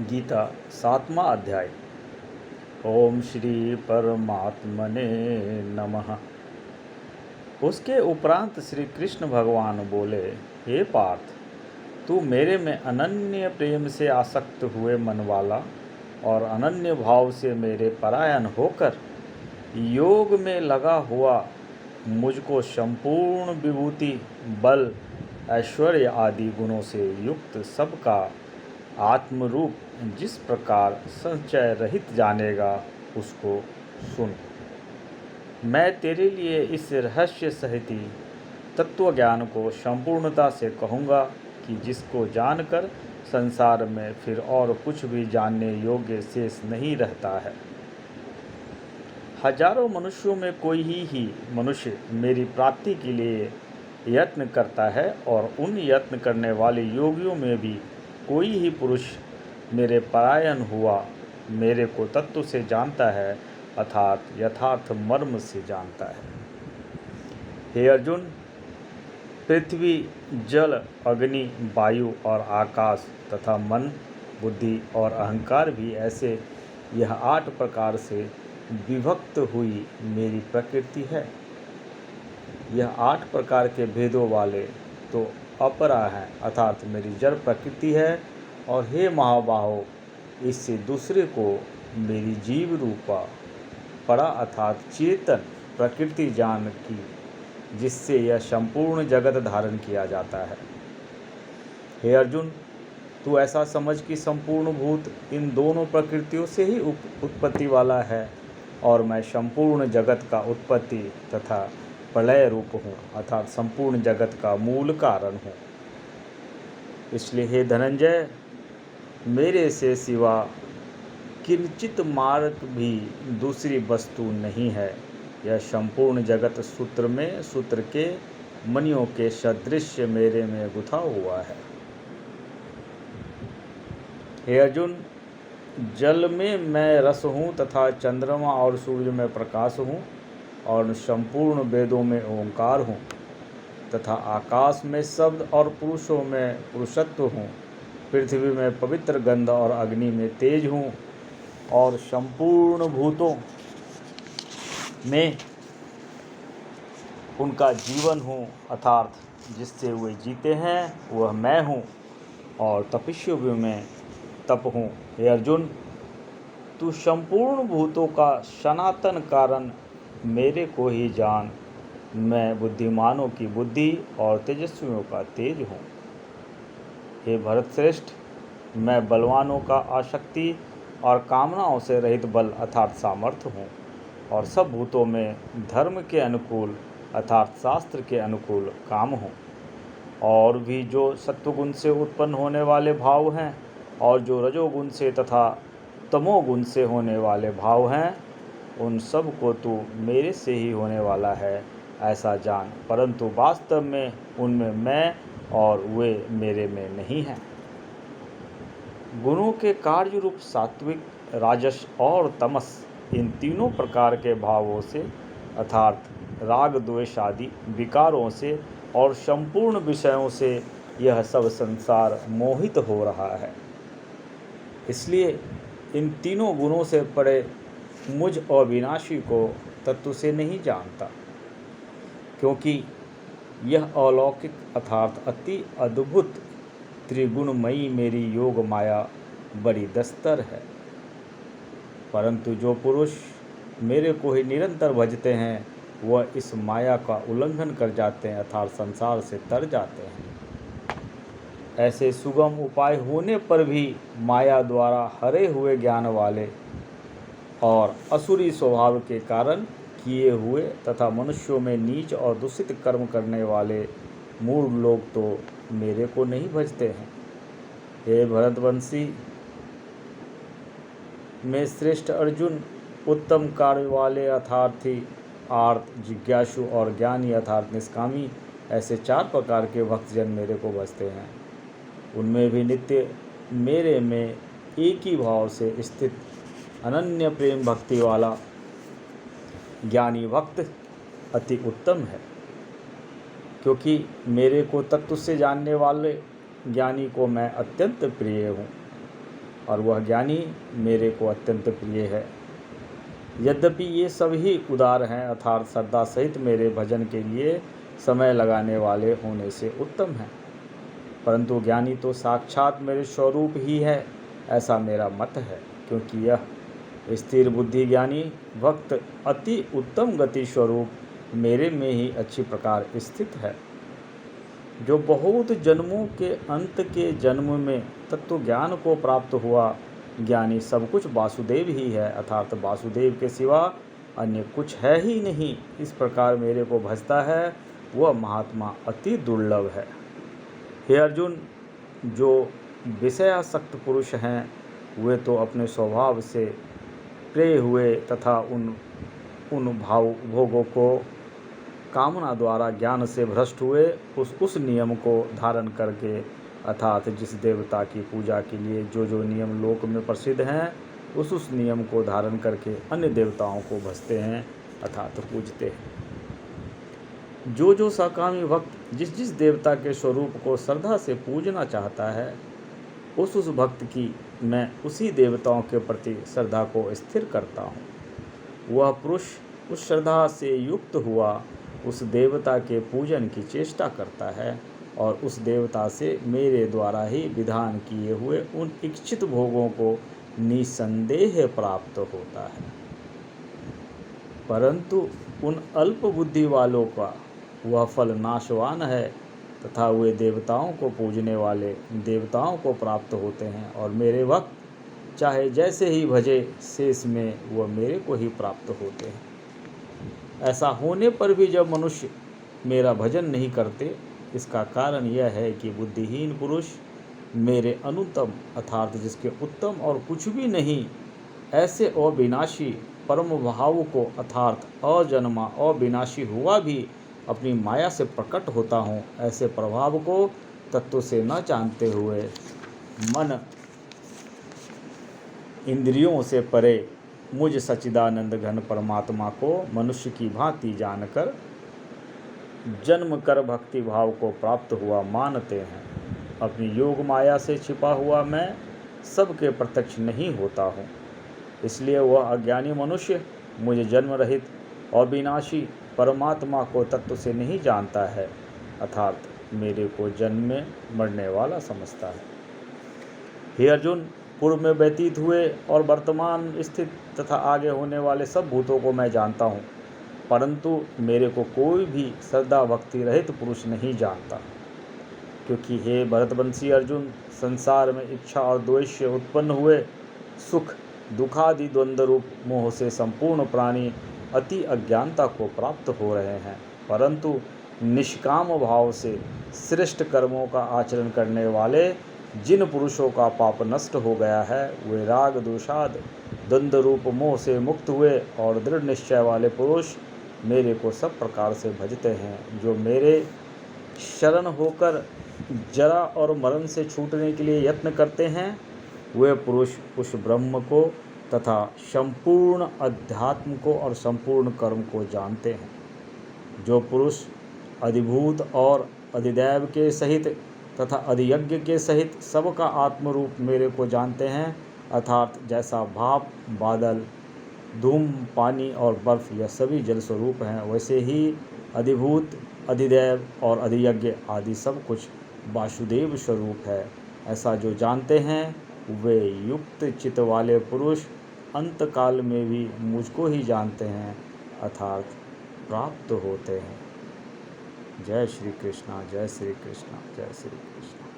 गीता 7वां अध्याय। ओम श्री परमात्मने नमः। उसके उपरांत श्री कृष्ण भगवान बोले, हे पार्थ, तू मेरे में अनन्य प्रेम से आसक्त हुए मन वाला और अनन्य भाव से मेरे परायण होकर योग में लगा हुआ मुझको संपूर्ण विभूति, बल, ऐश्वर्य आदि गुणों से युक्त सबका आत्मरूप जिस प्रकार संचय रहित जानेगा, उसको सुन। मैं तेरे लिए इस रहस्य सहित तत्व ज्ञान को संपूर्णता से कहूँगा कि जिसको जानकर संसार में फिर और कुछ भी जानने योग्य शेष नहीं रहता है। हजारों मनुष्यों में कोई ही मनुष्य मेरी प्राप्ति के लिए यत्न करता है और उन यत्न करने वाले योगियों में भी कोई ही पुरुष मेरे परायण हुआ मेरे को तत्व से जानता है, अर्थात यथार्थ मर्म से जानता है। हे अर्जुन, पृथ्वी, जल, अग्नि, वायु और आकाश तथा मन, बुद्धि और अहंकार भी ऐसे यह 8 प्रकार से विभक्त हुई मेरी प्रकृति है। यह 8 प्रकार के भेदों वाले तो अपरा है, अर्थात मेरी जड़ प्रकृति है। और हे महाबाहो, इससे दूसरे को मेरी जीव रूपा परा अर्थात चेतन प्रकृति जान की, जिससे यह संपूर्ण जगत धारण किया जाता है। हे अर्जुन, तू ऐसा समझ कि संपूर्ण भूत इन दोनों प्रकृतियों से ही उत्पत्ति वाला है और मैं संपूर्ण जगत का उत्पत्ति तथा प्रलय रूप हूँ, अर्थात संपूर्ण जगत का मूल कारण हूँ। इसलिए हे धनंजय, मेरे से सिवा किंचित मार्ग भी दूसरी वस्तु नहीं है। यह संपूर्ण जगत सूत्र में सूत्र के मणियों के सदृश मेरे में गुथा हुआ है। हे अर्जुन, जल में मैं रस हूँ तथा चंद्रमा और सूर्य में प्रकाश हूँ और संपूर्ण वेदों में ओंकार हूँ तथा आकाश में शब्द और पुरुषों में पुरुषत्व हूँ। पृथ्वी में पवित्र गंध और अग्नि में तेज हूँ और संपूर्ण भूतों में उनका जीवन हूँ, अर्थात जिससे वे जीते हैं वह मैं हूँ और तपस्वी में तप हूँ। हे अर्जुन, तू संपूर्ण भूतों का सनातन कारण मेरे को ही जान। मैं बुद्धिमानों की बुद्धि और तेजस्वियों का तेज हूँ। हे भरतश्रेष्ठ, मैं बलवानों का आसक्ति और कामनाओं से रहित बल अर्थात सामर्थ्य हूँ और सब भूतों में धर्म के अनुकूल अर्थात शास्त्र के अनुकूल काम हूँ। और भी जो सत्वगुण से उत्पन्न होने वाले भाव हैं और जो रजोगुण से तथा तमोगुण से होने वाले भाव हैं, उन सब को तू मेरे से ही होने वाला है ऐसा जान, परंतु वास्तव में उनमें मैं और वे मेरे में नहीं हैं। गुणों के कार्य रूप सात्विक, राजस और तमस, इन तीनों प्रकार के भावों से अर्थात राग द्वेष आदि विकारों से और संपूर्ण विषयों से यह सब संसार मोहित हो रहा है। इसलिए इन तीनों गुणों से परे मुझ अविनाशी को तत्व से नहीं जानता, क्योंकि यह अलौकिक अर्थात अति अद्भुत त्रिगुणमयी मेरी योग माया बड़ी दस्तर है। परंतु जो पुरुष मेरे को ही निरंतर भजते हैं वह इस माया का उल्लंघन कर जाते हैं अर्थात संसार से तर जाते हैं। ऐसे सुगम उपाय होने पर भी माया द्वारा हरे हुए ज्ञान वाले और असुरी स्वभाव के कारण किए हुए तथा मनुष्यों में नीच और दूषित कर्म करने वाले मूढ़ लोग तो मेरे को नहीं भजते हैं। हे भरतवंशी, मैं श्रेष्ठ अर्जुन, उत्तम कार्य वाले अर्थार्थी, आर्त, जिज्ञासु और ज्ञानी अर्थात निष्कामी, ऐसे 4 प्रकार के भक्तजन मेरे को भजते हैं। उनमें भी नित्य मेरे में एक ही भाव से स्थित अनन्य प्रेम भक्ति वाला ज्ञानी भक्त अति उत्तम है, क्योंकि मेरे को तत्व से जानने वाले ज्ञानी को मैं अत्यंत प्रिय हूँ और वह ज्ञानी मेरे को अत्यंत प्रिय है। यद्यपि ये सभी उदार हैं, अर्थात श्रद्धा सहित मेरे भजन के लिए समय लगाने वाले होने से उत्तम हैं, परंतु ज्ञानी तो साक्षात मेरे स्वरूप ही है, ऐसा मेरा मत है। क्योंकि यह स्थिर बुद्धि ज्ञानी भक्त अति उत्तम गति स्वरूप मेरे में ही अच्छी प्रकार स्थित है। जो बहुत जन्मों के अंत के जन्म में तत्व ज्ञान को प्राप्त हुआ ज्ञानी सब कुछ वासुदेव ही है, अर्थात वासुदेव के सिवा अन्य कुछ है ही नहीं, इस प्रकार मेरे को भजता है, वह महात्मा अति दुर्लभ है। हे अर्जुन, जो विषयासक्त पुरुष हैं वे तो अपने स्वभाव से प्रिय हुए तथा उन भोगों को कामना द्वारा ज्ञान से भ्रष्ट हुए उस नियम को धारण करके, अर्थात जिस देवता की पूजा के लिए जो नियम लोक में प्रसिद्ध हैं उस नियम को धारण करके अन्य देवताओं को भजते हैं, अर्थात पूजते हैं। जो सकामी भक्त जिस देवता के स्वरूप को श्रद्धा से पूजना चाहता है उस भक्त की मैं उसी देवताओं के प्रति श्रद्धा को स्थिर करता हूँ। वह पुरुष उस श्रद्धा से युक्त हुआ उस देवता के पूजन की चेष्टा करता है और उस देवता से मेरे द्वारा ही विधान किए हुए उन इच्छित भोगों को निसंदेह प्राप्त होता है। परंतु उन अल्प बुद्धि वालों का वह फल नाशवान है तथा वे देवताओं को पूजने वाले देवताओं को प्राप्त होते हैं और मेरे भक्त चाहे जैसे ही भजे शेष में वह मेरे को ही प्राप्त होते हैं। ऐसा होने पर भी जब मनुष्य मेरा भजन नहीं करते, इसका कारण यह है कि बुद्धिहीन पुरुष मेरे अनुत्तम अर्थात जिसके उत्तम और कुछ भी नहीं ऐसे अविनाशी परम भाव को अर्थात अजन्मा अविनाशी हुआ भी अपनी माया से प्रकट होता हूँ, ऐसे प्रभाव को तत्व से न जानते हुए मन इंद्रियों से परे मुझ सच्चिदानंद घन परमात्मा को मनुष्य की भांति जानकर जन्म कर भक्ति भाव को प्राप्त हुआ मानते हैं। अपनी योग माया से छिपा हुआ मैं सबके प्रत्यक्ष नहीं होता हूँ, इसलिए वह अज्ञानी मनुष्य मुझे जन्म रहित अविनाशी परमात्मा को तत्व से नहीं जानता है, अर्थात मेरे को जन्म में मरने वाला समझता है। हे अर्जुन, पूर्व में व्यतीत हुए और वर्तमान स्थित तथा आगे होने वाले सब भूतों को मैं जानता हूँ, परंतु मेरे को कोई भी श्रद्धा भक्ति रहित पुरुष नहीं जानता। क्योंकि हे भरतवंशी अर्जुन, संसार में इच्छा और द्वेष से उत्पन्न हुए सुख दुखादि द्वंद्व रूप मोह से संपूर्ण प्राणी अति अज्ञानता को प्राप्त हो रहे हैं, परंतु निष्काम भाव से श्रेष्ठ कर्मों का आचरण करने वाले जिन पुरुषों का पाप नष्ट हो गया है वे राग दोषाद द्वंद्व रूप मोह से मुक्त हुए और दृढ़ निश्चय वाले पुरुष मेरे को सब प्रकार से भजते हैं। जो मेरे शरण होकर जरा और मरण से छूटने के लिए यत्न करते हैं वे पुरुष उस ब्रह्म को तथा संपूर्ण अध्यात्म को और संपूर्ण कर्म को जानते हैं। जो पुरुष अधिभूत और अधिदैव के सहित तथा अधियज्ञ के सहित सबका आत्मरूप मेरे को जानते हैं, अर्थात जैसा भाप बादल धूम पानी और बर्फ यह सभी जल स्वरूप हैं, वैसे ही अधिभूत अधिदैव और अधियज्ञ आदि सब कुछ वासुदेव स्वरूप है। ऐसा जो जानते हैं वे युक्त चित्त वाले पुरुष अंत काल में भी मुझको ही जानते हैं, अर्थात प्राप्त होते हैं। जय श्री कृष्णा, जय श्री कृष्णा, जय श्री कृष्णा।